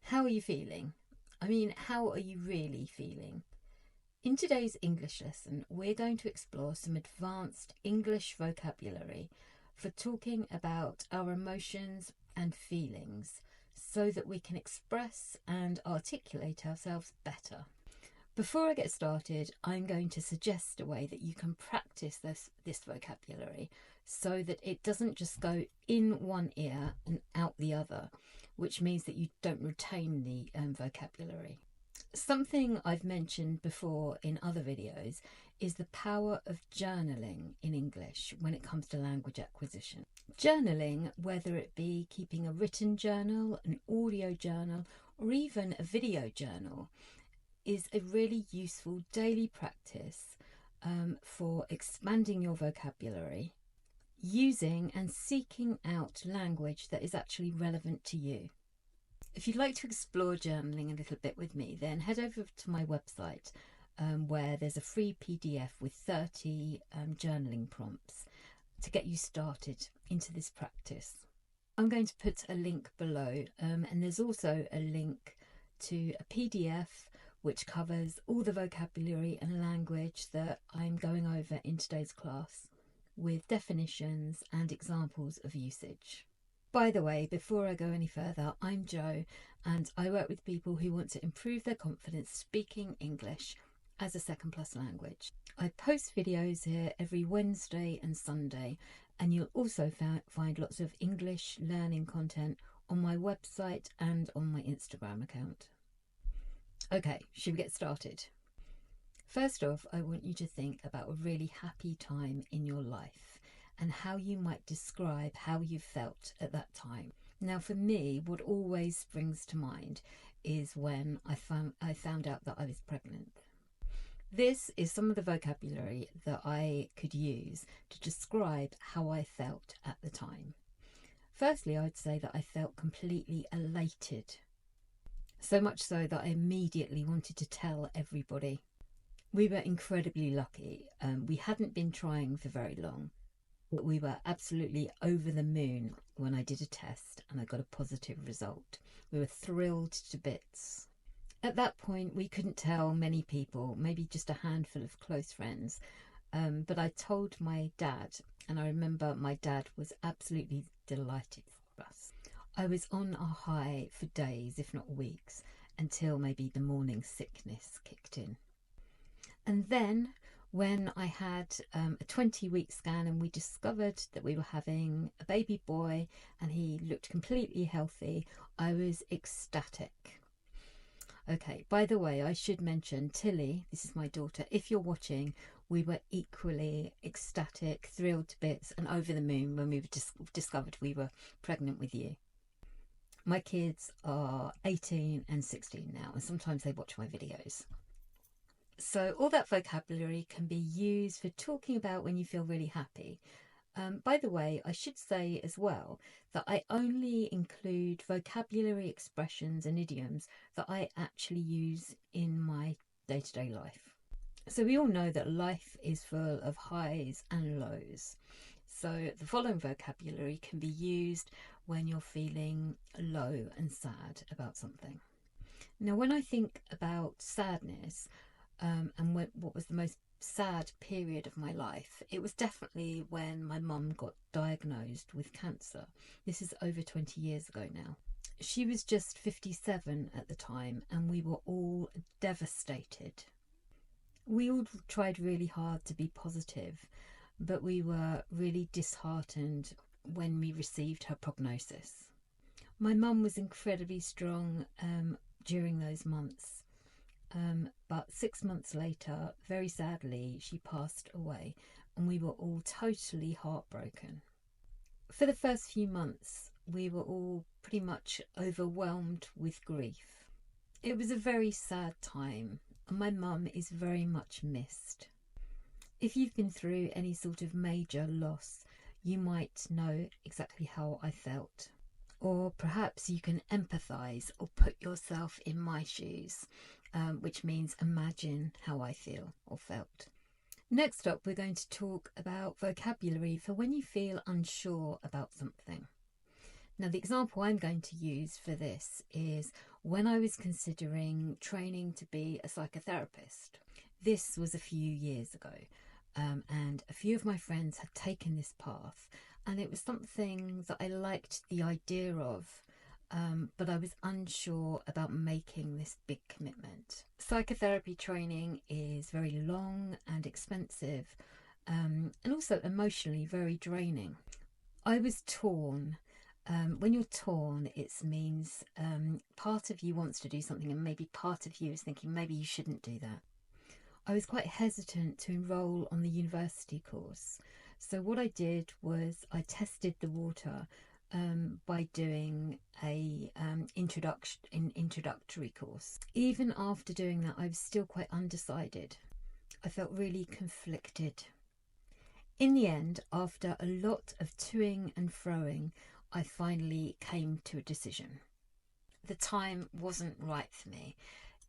How are you feeling? I mean, how are you really feeling? In today's English lesson, we're going to explore some advanced English vocabulary for talking about our emotions and feelings so that we can express and articulate ourselves better. Before I get started, I'm going to suggest a way that you can practice this vocabulary so that it doesn't just go in one ear and out the other, which means that you don't retain the vocabulary. Something I've mentioned before in other videos is the power of journaling in English when it comes to language acquisition. Journaling, whether it be keeping a written journal, an audio journal, or even a video journal, is a really useful daily practice for expanding your vocabulary, using and seeking out language that is actually relevant to you. If you'd like to explore journaling a little bit with me, then head over to my website where there's a free PDF with 30 journaling prompts to get you started into this practice. I'm going to put a link below and there's also a link to a PDF which covers all the vocabulary and language that I'm going over in today's class, with definitions and examples of usage. By the way, before I go any further, I'm Jo and I work with people who want to improve their confidence speaking English as a second plus language. I post videos here every Wednesday and Sunday, and you'll also find lots of English learning content on my website and on my Instagram account. Okay, should we get started? First off, I want you to think about a really happy time in your life and how you might describe how you felt at that time. Now, for me, what always springs to mind is when I found out that I was pregnant. This is some of the vocabulary that I could use to describe how I felt at the time. Firstly, I'd say that I felt completely elated. So much so that I immediately wanted to tell everybody. We were incredibly lucky. We hadn't been trying for very long, but we were absolutely over the moon when I did a test and I got a positive result. We were thrilled to bits. At that point, we couldn't tell many people, maybe just a handful of close friends, but I told my dad, and I remember my dad was absolutely delighted for us. I was on a high for days, if not weeks, until maybe the morning sickness kicked in. And then when I had a 20-week scan and we discovered that we were having a baby boy and he looked completely healthy, I was ecstatic. Okay, by the way, I should mention Tilly, this is my daughter, if you're watching, we were equally ecstatic, thrilled to bits and over the moon when we discovered we were pregnant with you. My kids are 18 and 16 now, and sometimes they watch my videos. So all that vocabulary can be used for talking about when you feel really happy. By the way, I should say as well that I only include vocabulary expressions and idioms that I actually use in my day-to-day life. So we all know that life is full of highs and lows. So the following vocabulary can be used when you're feeling low and sad about something. Now, when I think about sadness and what was the most sad period of my life, it was definitely when my mum got diagnosed with cancer. This is over 20 years ago now. She was just 57 at the time and we were all devastated. We all tried really hard to be positive, but we were really disheartened when we received her prognosis. My mum was incredibly strong during those months, but 6 months later, very sadly, she passed away and we were all totally heartbroken. For the first few months, we were all pretty much overwhelmed with grief. It was a very sad time and my mum is very much missed. If you've been through any sort of major loss, you might know exactly how I felt. Or perhaps you can empathise or put yourself in my shoes, which means imagine how I feel or felt. Next up, we're going to talk about vocabulary for when you feel unsure about something. Now, the example I'm going to use for this is when I was considering training to be a psychotherapist. This was a few years ago, and a few of my friends had taken this path, and it was something that I liked the idea of, but I was unsure about making this big commitment. Psychotherapy training is very long and expensive, and also emotionally very draining. I was torn. When you're torn, it means part of you wants to do something and maybe part of you is thinking maybe you shouldn't do that. I was quite hesitant to enrol on the university course. So what I did was I tested the water by doing a introductory course. Even after doing that, I was still quite undecided. I felt really conflicted. In the end, after a lot of toing and froing, I finally came to a decision. The time wasn't right for me.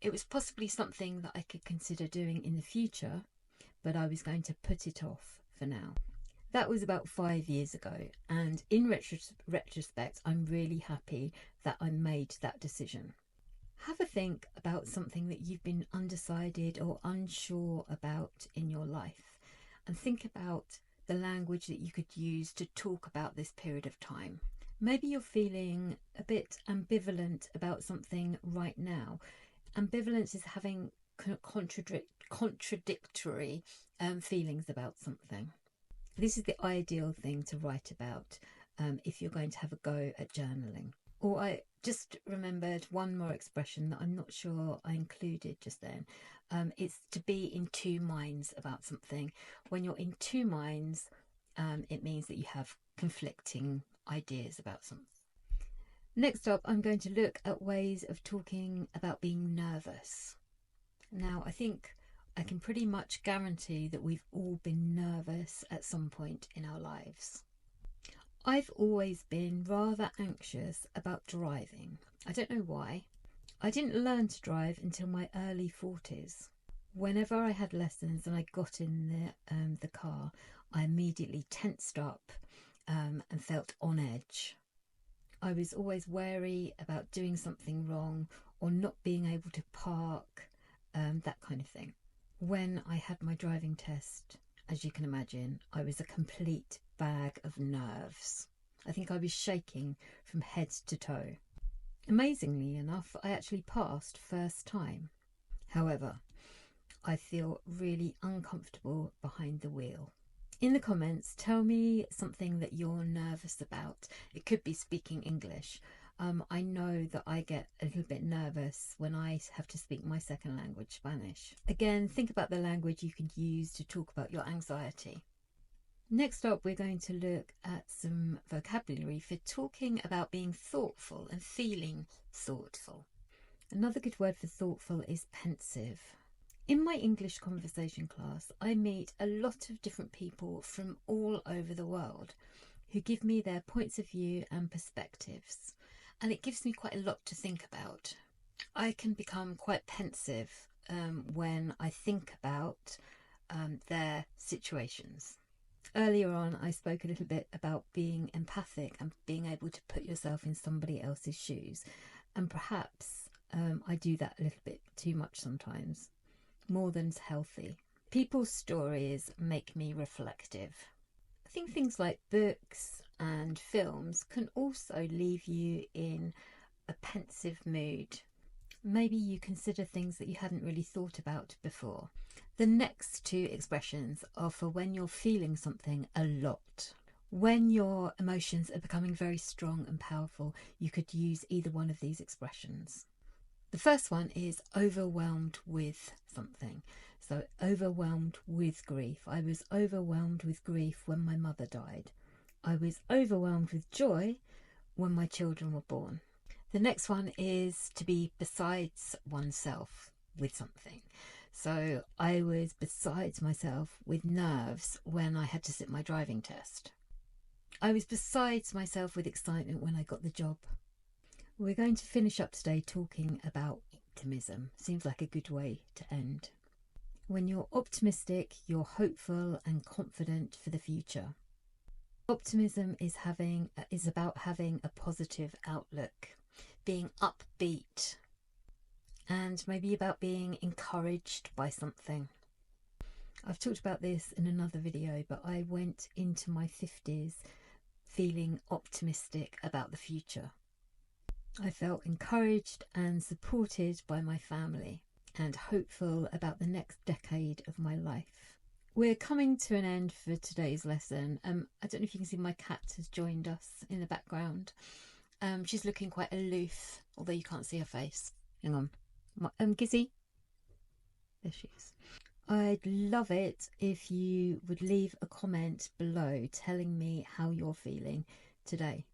It was possibly something that I could consider doing in the future, but I was going to put it off for now. That was about 5 years ago, and in retrospect, I'm really happy that I made that decision. Have a think about something that you've been undecided or unsure about in your life, and think about the language that you could use to talk about this period of time. Maybe you're feeling a bit ambivalent about something right now. Ambivalence is having contradictory feelings about something. This is the ideal thing to write about if you're going to have a go at journaling. Or I just remembered one more expression that I'm not sure I included just then. It's to be in two minds about something. When you're in two minds, it means that you have conflicting ideas about something. Next up, I'm going to look at ways of talking about being nervous. Now, I think I can pretty much guarantee that we've all been nervous at some point in our lives. I've always been rather anxious about driving. I don't know why. I didn't learn to drive until my early 40s. Whenever I had lessons and I got in the car, I immediately tensed up and felt on edge. I was always wary about doing something wrong or not being able to park, that kind of thing. When I had my driving test, as you can imagine, I was a complete bag of nerves. I think I was shaking from head to toe. Amazingly enough, I actually passed first time. However, I feel really uncomfortable behind the wheel. In the comments, tell me something that you're nervous about. It could be speaking English. I know that I get a little bit nervous when I have to speak my second language, Spanish. Again, think about the language you can use to talk about your anxiety. Next up, we're going to look at some vocabulary for talking about being thoughtful and feeling thoughtful. Another good word for thoughtful is pensive. In my English conversation class, I meet a lot of different people from all over the world who give me their points of view and perspectives, and it gives me quite a lot to think about. I can become quite pensive when I think about their situations. Earlier on, I spoke a little bit about being empathic and being able to put yourself in somebody else's shoes, and perhaps I do that a little bit too much sometimes. More than's healthy. People's stories make me reflective. I think things like books and films can also leave you in a pensive mood. Maybe you consider things that you hadn't really thought about before. The next two expressions are for when you're feeling something a lot. When your emotions are becoming very strong and powerful, you could use either one of these expressions. The first one is overwhelmed with something. So overwhelmed with grief. I was overwhelmed with grief when my mother died. I was overwhelmed with joy when my children were born. The next one is to be besides oneself with something. So I was besides myself with nerves when I had to sit my driving test. I was besides myself with excitement when I got the job. We're going to finish up today talking about optimism. Seems like a good way to end. When you're optimistic, you're hopeful and confident for the future. Optimism is about having a positive outlook. being upbeat, and maybe about being encouraged by something. I've talked about this in another video, but I went into my 50s feeling optimistic about the future. I felt encouraged and supported by my family and hopeful about the next decade of my life. We're coming to an end for today's lesson. I don't know if you can see my cat has joined us in the background. She's looking quite aloof, although you can't see her face. Hang on. Gizzy? There she is. I'd love it if you would leave a comment below telling me how you're feeling today.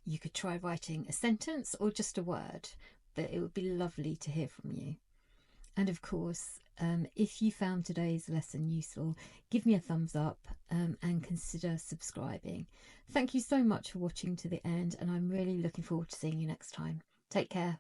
You could try writing a sentence or just a word, but it would be lovely to hear from you. And of course, if you found today's lesson useful, give me a thumbs up and consider subscribing. Thank you so much for watching to the end, and I'm really looking forward to seeing you next time. Take care.